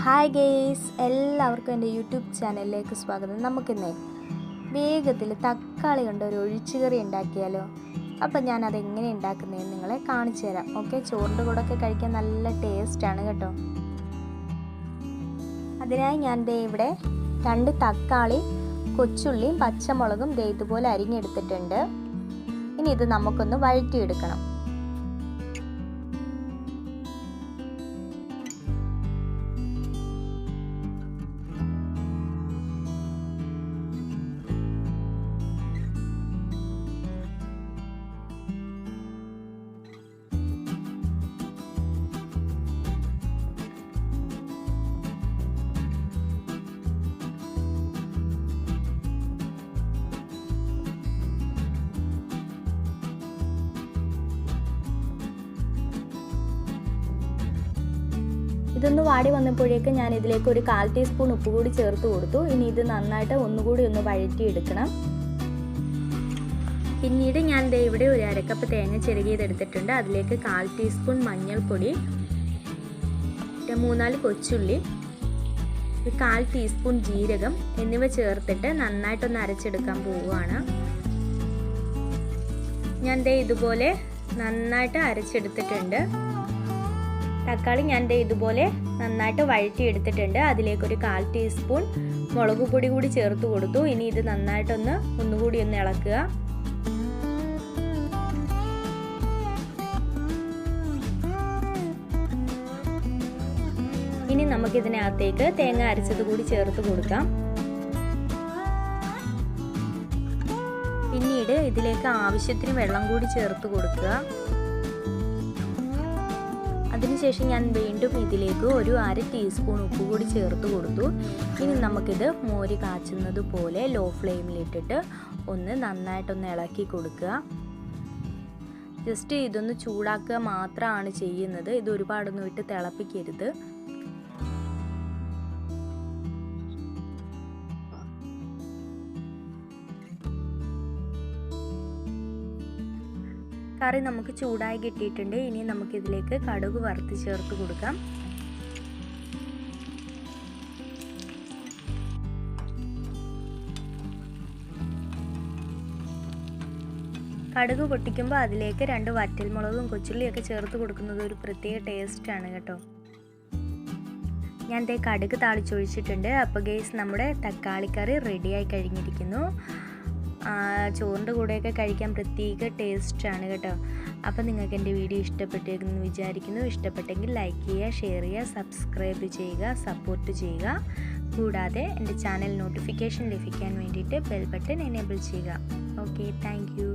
Hi guys, എല്ലാവർക്കും എൻ്റെ YouTube ചാനലിലേക്ക് സ്വാഗതം. നമുക്കിന്നേ വേഗത്തിൽ തക്കാളി കൊണ്ട് ഒരു ഒഴിച്ചുകറി ഉണ്ടാക്കിയാലോ? അപ്പം ഞാനതെങ്ങനെ ഉണ്ടാക്കുന്നതെന്ന് നിങ്ങളെ കാണിച്ചു തരാം. ഓക്കെ, ചോറിൻ്റെ കൂടെയൊക്കെ കഴിക്കാൻ നല്ല ടേസ്റ്റാണ് കേട്ടോ. അതിനായി ഞാൻ ഇവിടെ 2 തക്കാളി, കൊച്ചുള്ളിയും പച്ചമുളകും ഇതുപോലെ അരിഞ്ഞെടുത്തിട്ടുണ്ട്. ഇനി ഇത് നമുക്കൊന്ന് വഴറ്റിയെടുക്കണം. ഇതൊന്ന് വാടി വന്നപ്പോഴേക്ക് ഞാൻ ഇതിലേക്ക് ഒരു 1/4 ടീസ്പൂൺ ഉപ്പ് കൂടി ചേർത്ത് കൊടുത്തു. ഇനി ഇത് നന്നായിട്ട് ഒന്നുകൂടി ഒന്ന് വഴറ്റിയെടുക്കണം. പിന്നീട് ഞാൻ ഇവിടെ ഒരു 1/2 കപ്പ് തേങ്ങ ചിരകിയതെടുത്തിട്ടുണ്ട്. അതിലേക്ക് 1/4 ടീസ്പൂൺ മഞ്ഞൾപ്പൊടി, 3-4 കൊച്ചുള്ളി, 1/4 ടീസ്പൂൺ ജീരകം എന്നിവ ചേർത്തിട്ട് നന്നായിട്ടൊന്ന് അരച്ചെടുക്കാൻ പോവുകയാണ്. ഞാൻ ഇതുപോലെ നന്നായിട്ട് അരച്ചെടുത്തിട്ടുണ്ട്. തക്കാളി ഞാൻ ഇതുപോലെ നന്നായിട്ട് വഴറ്റിയെടുത്തിട്ടുണ്ട്. അതിലേക്കൊരു 1/4 ടീസ്പൂൺ മുളക് പൊടി കൂടി ചേർത്ത് കൊടുത്തു. ഇനി ഇത് ഒന്നുകൂടി ഒന്ന് ഇളക്കുക. ഇനി നമുക്കിതിനകത്തേക്ക് തേങ്ങ അരച്ചത് കൂടി ചേർത്ത് കൊടുക്കാം. പിന്നീട് ഇതിലേക്ക് ആവശ്യത്തിന് വെള്ളം കൂടി ചേർത്ത് കൊടുക്കുക. അതിനുശേഷം ഞാൻ വീണ്ടും ഇതിലേക്ക് ഒരു 1/2 ടീസ്പൂൺ ഉപ്പ് കൂടി ചേർത്ത് കൊടുത്തു. ഇനി നമുക്കിത് മോര് കാച്ചുന്നത് പോലെ ലോ ഫ്ലെയിമിലിട്ടിട്ട് നന്നായിട്ടൊന്ന് ഇളക്കി കൊടുക്കുക. ജസ്റ്റ് ഇതൊന്ന് ചൂടാക്കുക മാത്രമാണ് ചെയ്യുന്നത്. ഇത് ഒരുപാടൊന്നും ഇട്ട് തിളപ്പിക്കരുത്. കറി നമുക്ക് ചൂടായി കിട്ടിയിട്ടുണ്ട്. ഇനി നമുക്കിതിലേക്ക് കടുക് വറുത്ത് ചേർത്ത് കൊടുക്കാം. കടുക് പൊട്ടിക്കുമ്പോൾ അതിലേക്ക് 2 വറ്റൽമുളകും കൊച്ചുള്ളിയൊക്കെ ചേർത്ത് കൊടുക്കുന്നത് ഒരു പ്രത്യേക ടേസ്റ്റാണ് കേട്ടോ. ഞാൻ കടുക് താളിച്ചൊഴിച്ചിട്ടുണ്ട്. അപ്പോൾ ഗൈസ്, നമ്മുടെ തക്കാളിക്കറി റെഡിയായി കഴിഞ്ഞിരിക്കുന്നു. ചോറിൻ്റെ കൂടെയൊക്കെ കഴിക്കാൻ പ്രത്യേക ടേസ്റ്റാണ് കേട്ടോ. അപ്പോൾ നിങ്ങൾക്ക് എൻ്റെ വീഡിയോ ഇഷ്ടപ്പെട്ടെന്ന് വിചാരിക്കുന്നു. ഇഷ്ടപ്പെട്ടെങ്കിൽ ലൈക്ക് ചെയ്യുക, ഷെയർ ചെയ്യുക, സബ്സ്ക്രൈബ് ചെയ്യുക, സപ്പോർട്ട് ചെയ്യുക. കൂടാതെ എൻ്റെ ചാനൽ നോട്ടിഫിക്കേഷൻ ലഭിക്കാൻ വേണ്ടിയിട്ട് ബെൽ ബട്ടൺ എനേബിൾ ചെയ്യുക. Okay, thank you.